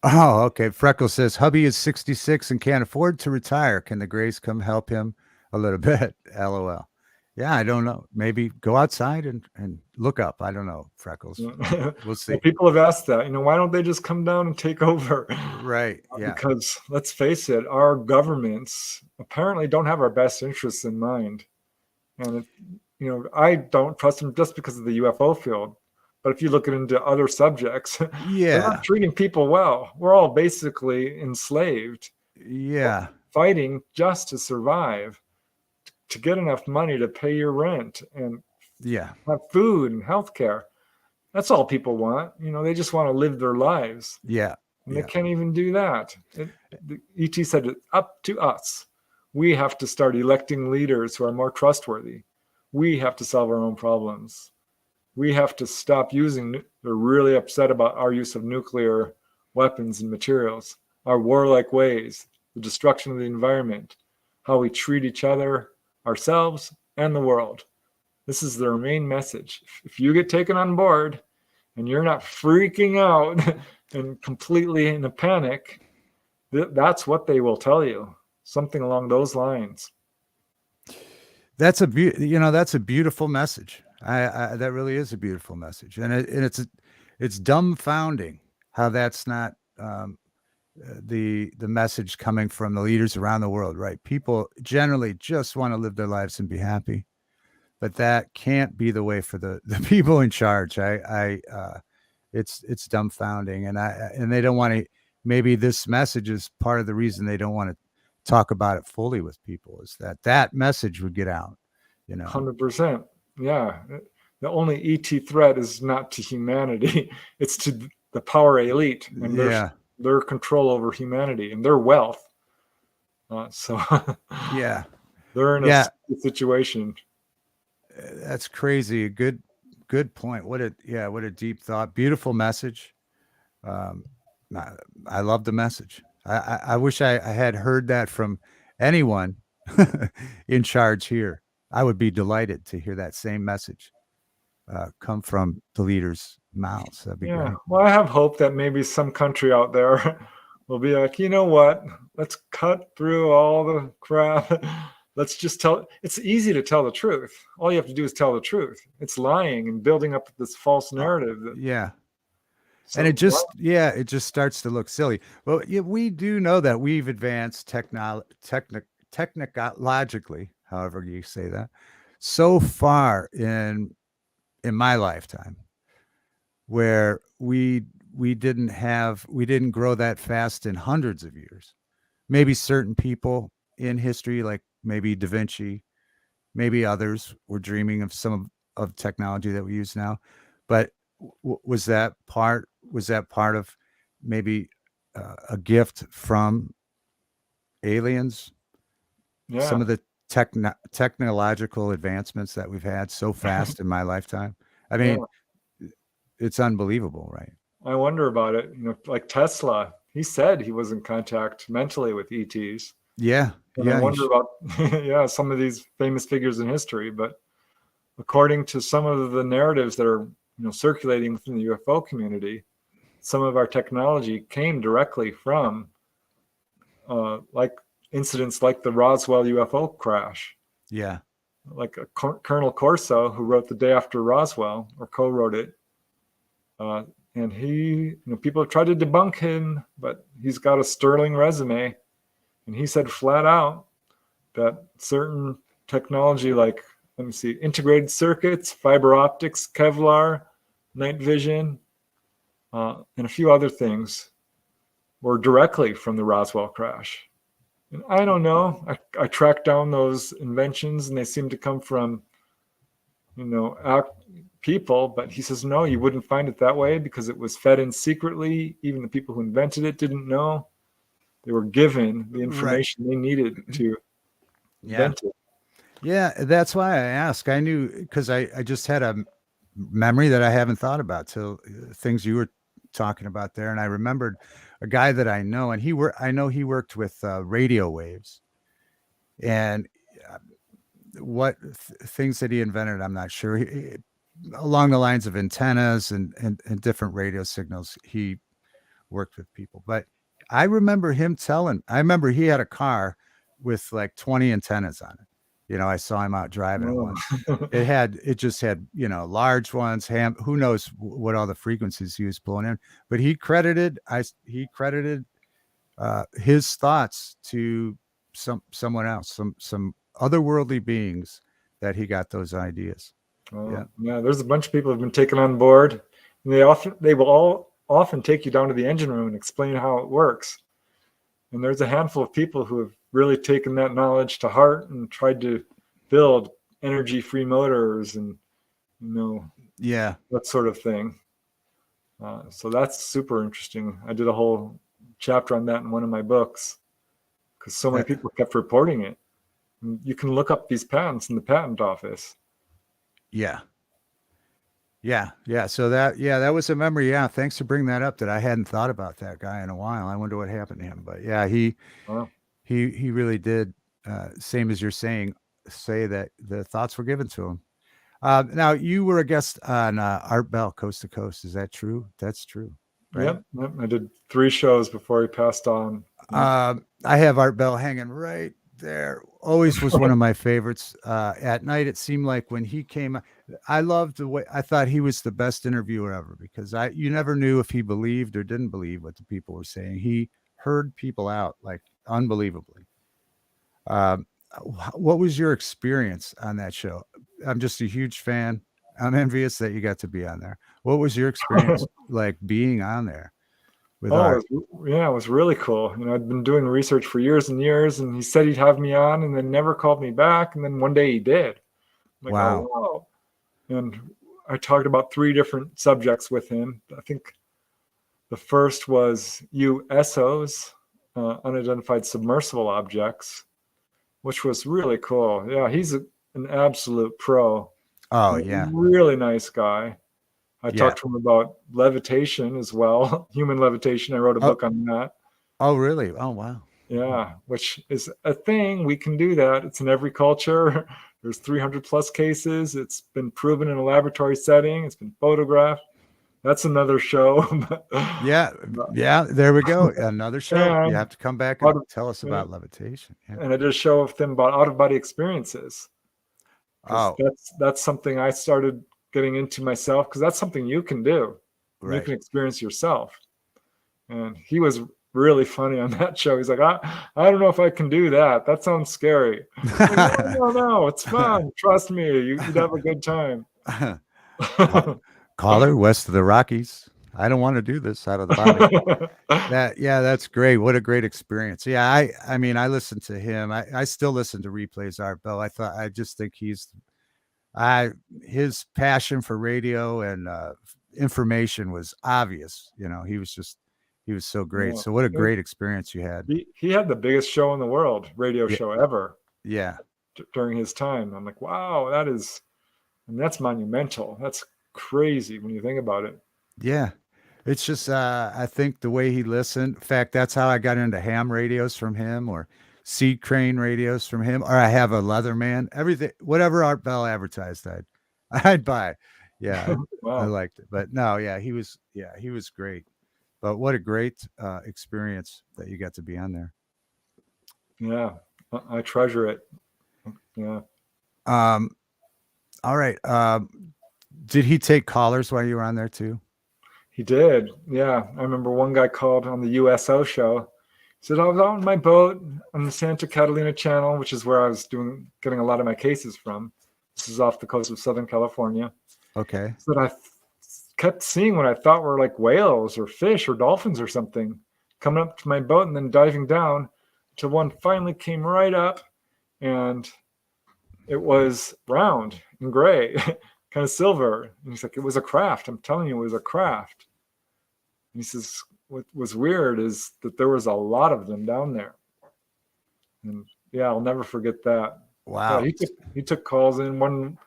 Oh, okay. Freckles says hubby is 66 and can't afford to retire. Can the Grays come help him a little bit? LOL. Yeah, I don't know. Maybe go outside and look up. I don't know, Freckles. We'll see. Well, people have asked that. Why don't they just come down and take over? Right. Yeah. Because let's face it, our governments apparently don't have our best interests in mind. And, I don't trust them just because of the UFO field. But if you look into other subjects, they're not treating people well. We're all basically enslaved. Yeah. Fighting just to survive, to get enough money to pay your rent and have food and healthcare. That's all people want. They just want to live their lives. Yeah. And they can't even do that. The ET said it's up to us. We have to start electing leaders who are more trustworthy. We have to solve our own problems. We have to stop they're really upset about our use of nuclear weapons and materials, our warlike ways, the destruction of the environment, how we treat each other, ourselves, and the world. This is their main message. If you get taken on board and you're not freaking out and completely in a panic, that's what they will tell you. Something along those lines. That's a beautiful message. That really is a beautiful message, and it's dumbfounding how that's not the message coming from the leaders around the world. Right? People generally just want to live their lives and be happy, but that can't be the way for the people in charge. It's dumbfounding, and they don't want to. Maybe this message is part of the reason they don't want to talk about it fully with people, is that message would get out. 100%. Yeah. The only ET threat is not to humanity. It's to the power elite and their control over humanity and their wealth. Yeah. They're in a situation. That's crazy. Good point. What a deep thought. Beautiful message. I love the message. I wish I had heard that from anyone in charge here. I would be delighted to hear that same message come from the leaders' mouths. That'd be great. Well, I have hope that maybe some country out there will be like, you know what? Let's cut through all the crap. Let's just it's easy to tell the truth. All you have to do is tell the truth. It's lying and building up this false narrative. And So it just starts to look silly. Well, yeah, we do know that we've advanced technologically, however you say that, so far in my lifetime, where we didn't grow that fast in hundreds of years. Maybe certain people in history, like maybe Da Vinci, maybe others, were dreaming of some of technology that we use now. But was that part of maybe a gift from aliens? yeah, Some of the technological advancements that we've had so fast in my lifetime. I yeah. mean, it's unbelievable, right? I wonder about it. Like Tesla, he said he was in contact mentally with ETs. Yeah, And I yeah, wonder about, yeah, some of these famous figures in history. But according to some of the narratives that are, circulating within the UFO community, some of our technology came directly from, like incidents like the Roswell UFO crash. yeah, Like Colonel Corso, who wrote The Day After Roswell, or co-wrote it, uh, and he, people have tried to debunk him, but he's got a sterling resume, and he said flat out that certain technology, like, let me see, integrated circuits, fiber optics, Kevlar, night vision, and a few other things, were directly from the Roswell crash. And I don't know. I tracked down those inventions, and they seem to come from, people. But he says no, you wouldn't find it that way because it was fed in secretly. Even the people who invented it didn't know. They were given the right. information they needed to Yeah, invent it. yeah. That's why I ask. I knew because I just had a memory that I haven't thought about till things you were talking about there, and I remembered a guy that I know, and I know he worked with radio waves, and things that he invented, I'm not sure. Along the lines of antennas and different radio signals, he worked with people. But I remember he had a car with like 20 antennas on it. I saw him out driving it Oh. once. It just had, large ones, who knows what all the frequencies he was pulling in, but he credited his thoughts to someone else, some otherworldly beings that he got those ideas. Oh, Yeah. yeah, there's a bunch of people who've been taken on board, and they will all often take you down to the engine room and explain how it works. And there's a handful of people who have really taken that knowledge to heart and tried to build energy-free motors and, Yeah. that sort of thing. So that's super interesting. I did a whole chapter on that in one of my books because so many That, people kept reporting it. And you can look up these patents in the patent office. yeah. Yeah. So that was a memory. Yeah. Thanks for bringing that up, that I hadn't thought about that guy in a while. I wonder what happened to him, but yeah, Wow. he really did, same as you're saying, say that the thoughts were given to him. Now you were a guest on Art Bell Coast to Coast. Is that true? That's true, right? Yep. I did 3 shows before he passed on. Yep. I have Art Bell hanging right there. Always was one of my favorites. At night, it seemed like when he came, I loved the way, I thought he was the best interviewer ever, because you never knew if he believed or didn't believe what the people were saying. He heard people out like unbelievably. Um, what was your experience on that show? I'm just a huge fan. I'm envious that you got to be on there. What was your experience like being on there with Oh, Art? yeah, it was really cool. I'd been doing research for years and years, and he said he'd have me on, and then never called me back. And then one day he did. I'm like, oh, Wow. wow. And I talked about 3 different subjects with him. I think the first was USOs, unidentified submersible objects, which was really cool. Yeah, he's an absolute pro. Oh And a yeah. really nice guy. I Yeah. talked to him about levitation as well, human levitation. I wrote a Oh, book on that. oh really? Oh wow. Yeah, which is a thing. We can do that. It's in every culture. There's 300 plus cases. It's been proven in a laboratory setting. It's been photographed. That's another show. Yeah. Yeah. There we go. Another show. You and, have to come back and out of, tell us about levitation. Yeah. and I did a show with them about out of body experiences, because Oh, that's something I started getting into myself, because that's something you can do. and you Right. can experience yourself. And he was really funny on that show. He's like, I don't know if I can do that. That sounds scary. I'm like, no, it's fun. Trust me, you'd have a good time. Caller west of the Rockies. I don't want to do this out of the body. That's great. What a great experience. Yeah, I mean, I listened to him. I still listen to replays, Art Bell. I just think his passion for radio and information was obvious. He was so great. Yeah. So what a great experience you had. He had the biggest show in the world, radio Yeah. show ever. Yeah. During his time. I'm like, wow, that's monumental. That's crazy when you think about it. Yeah. It's just I think the way he listened. In fact, that's how I got into ham radios from him, or seed crane radios from him, or I have a Leatherman. Everything, whatever Art Bell advertised, I'd buy. Yeah, I Wow. liked it. But no, he was great. But what a great experience that you got to be on there. Yeah, I treasure it. Yeah. All right. Did he take callers while you were on there too? He did. Yeah. I remember one guy called on the USO show. He said, I was out on my boat on the Santa Catalina Channel, which is where I was getting a lot of my cases from. This is off the coast of Southern California. Okay. So I kept seeing what I thought were like whales or fish or dolphins or something coming up to my boat and then diving down until one finally came right up, and it was round and gray, kind of silver. And he's like, it was a craft. I'm telling you, it was a craft. And he says, what was weird is that there was a lot of them down there. And yeah, I'll never forget that. Wow. Yeah, he took calls in. One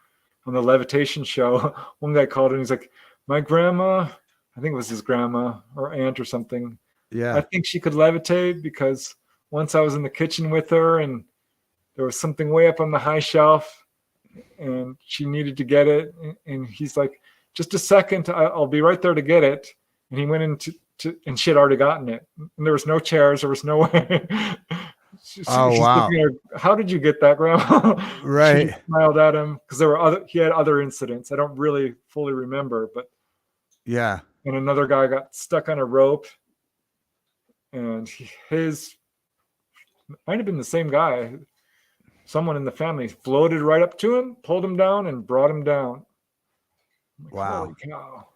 on the levitation show, one guy called and he's like, my grandma, I think it was his grandma or aunt or something. Yeah. I think she could levitate because once I was in the kitchen with her and there was something way up on the high shelf and she needed to get it. And he's like, just a second, I'll be right there to get it. And he went into, and she had already gotten it. And there was no chairs. There was no way. She's wow. How did you get that, Grandma? Right. She smiled at him because he had other incidents. I don't really fully remember, but yeah. And another guy got stuck on a rope, and his might have been the same guy. Someone in the family floated right up to him, pulled him down, and brought him down. Like, wow. Holy cow.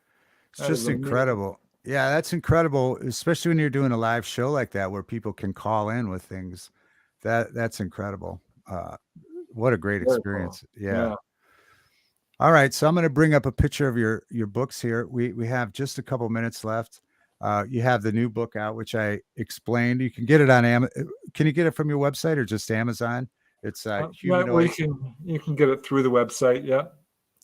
It's just incredible. Yeah, that's incredible, especially when you're doing a live show like that where people can call in with things. That's incredible. What a great experience. Cool. Yeah. All right, so I'm going to bring up a picture of your books here. We have just a couple minutes left. You have the new book out, which I explained. You can get it on Amazon. Can you get it from your website or just Amazon? It's Humanoid. You can get it through the website. Yeah.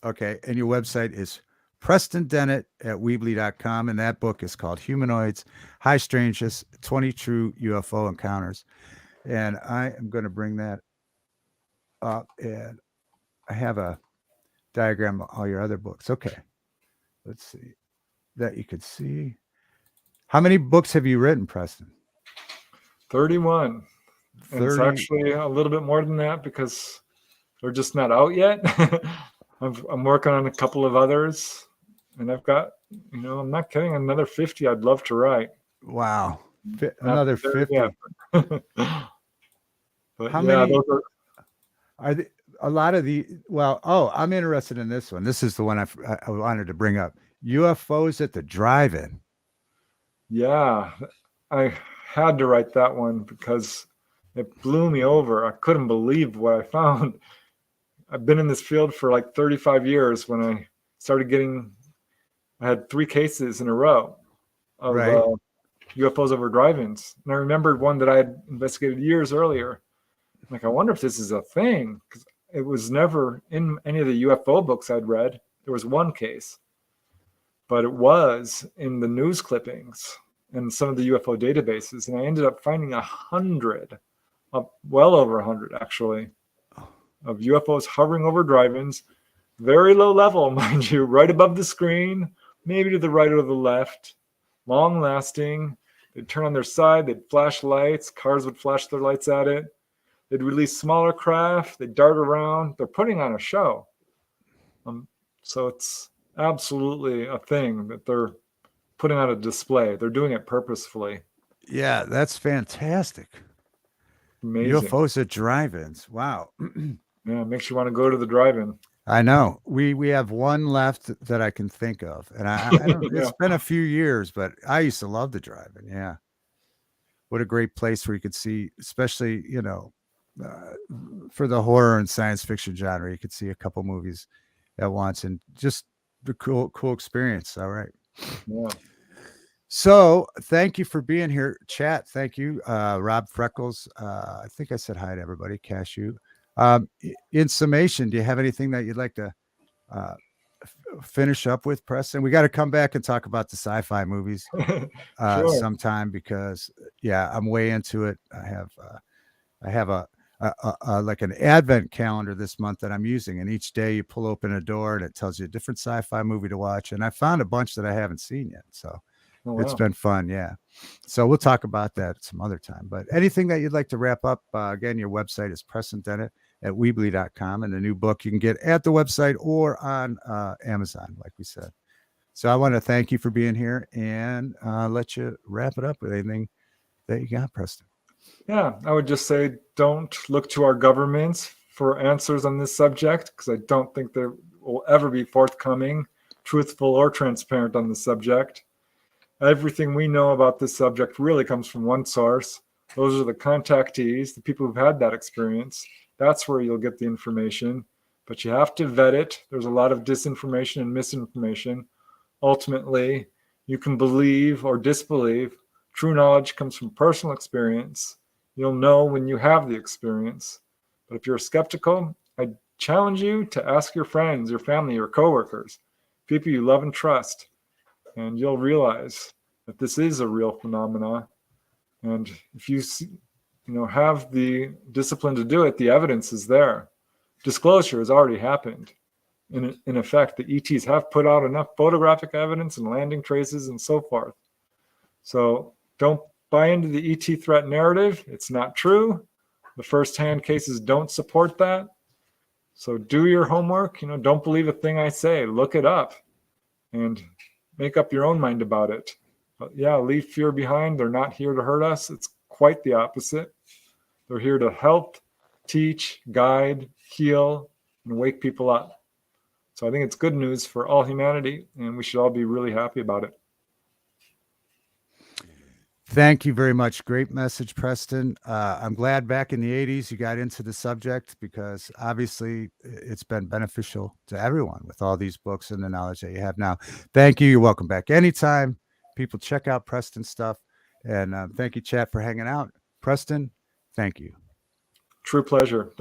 Okay, and your website is Preston Dennett at Weebly.com, and that book is called Humanoids, High Strangeness, 20 True UFO Encounters. And I am going to bring that up, and I have a diagram of all your other books. Okay, let's see that you could see. How many books have you written, Preston? 31. 30. And it's actually a little bit more than that because they're just not out yet. I'm working on a couple of others, and I've got, I'm not kidding, another 50 I'd love to write. Wow. Another 50. But how many are they, a lot of the, I'm interested in this one. This is the one I wanted to bring up. UFOs at the drive-in. Yeah, I had to write that one because it blew me over. I couldn't believe what I found. I've been in this field for like 35 years. When I started I had 3 cases in a row of UFOs over drive-ins. And I remembered one that I had investigated years earlier. I'm like, I wonder if this is a thing, because it was never in any of the UFO books I'd read. There was one case, but it was in the news clippings and some of the UFO databases. And I ended up finding 100, well over 100 actually, of UFOs hovering over drive-ins, very low level, mind you, right above the screen, maybe to the right or the left, long lasting. They'd turn on their side, they'd flash lights, cars would flash their lights at it. They'd release smaller craft, they'd dart around. They're putting on a show. So it's absolutely a thing that they're putting on a display. They're doing it purposefully. Yeah, that's fantastic. Amazing. UFOs at drive-ins. Wow. Yeah, it makes you want to go to the drive-in. I know. We have one left that I can think of, and I don't. Yeah. It's been a few years, but I used to love the drive-in. Yeah, what a great place where you could see, especially uh, for the horror and science fiction genre, you could see a couple movies at once, and just the cool experience. All right. Yeah. So thank you for being here, chat. Thank you, Rob Freckles. I think I said hi to everybody. Cashew. In summation, do you have anything that you'd like to finish up with, Preston? We got to come back and talk about the sci-fi movies Sure. sometime, because I'm way into it. I have a like an advent calendar this month that I'm using, and each day you pull open a door and it tells you a different sci-fi movie to watch, and I found a bunch that I haven't seen yet, so it's been fun. Yeah, so we'll talk about that some other time. But anything that you'd like to wrap up? Again, your website is Preston Dennett at Weebly.com, and the new book you can get at the website or on Amazon, like we said. So I want to thank you for being here, and let you wrap it up with anything that you got, Preston. Yeah, I would just say don't look to our governments for answers on this subject, because I don't think they will ever be forthcoming, truthful, or transparent on the subject. Everything we know about this subject really comes from one source. Those are the contactees, the people who've had that experience. That's where you'll get the information, but you have to vet it. There's a lot of disinformation and misinformation. Ultimately, you can believe or disbelieve. True knowledge comes from personal experience. You'll know when you have the experience. But if you're skeptical, I challenge you to ask your friends, your family, your coworkers, people you love and trust, and you'll realize that this is a real phenomena. And if you have the discipline to do it, the evidence is there. Disclosure has already happened. In effect, the ETs have put out enough photographic evidence and landing traces and so forth. So don't buy into the ET threat narrative. It's not true. The first-hand cases don't support that. So do your homework. Don't believe a thing I say. Look it up and make up your own mind about it. But yeah, leave fear behind. They're not here to hurt us. It's quite the opposite. They're here to help, teach, guide, heal, and wake people up. So I think it's good news for all humanity, and we should all be really happy about it. Thank you very much. Great message, Preston. I'm glad back in the 80s you got into the subject, because obviously it's been beneficial to everyone with all these books and the knowledge that you have now. Thank you. You're welcome back anytime. People, check out Preston's stuff. And thank you, chat, for hanging out. Preston, thank you. True pleasure.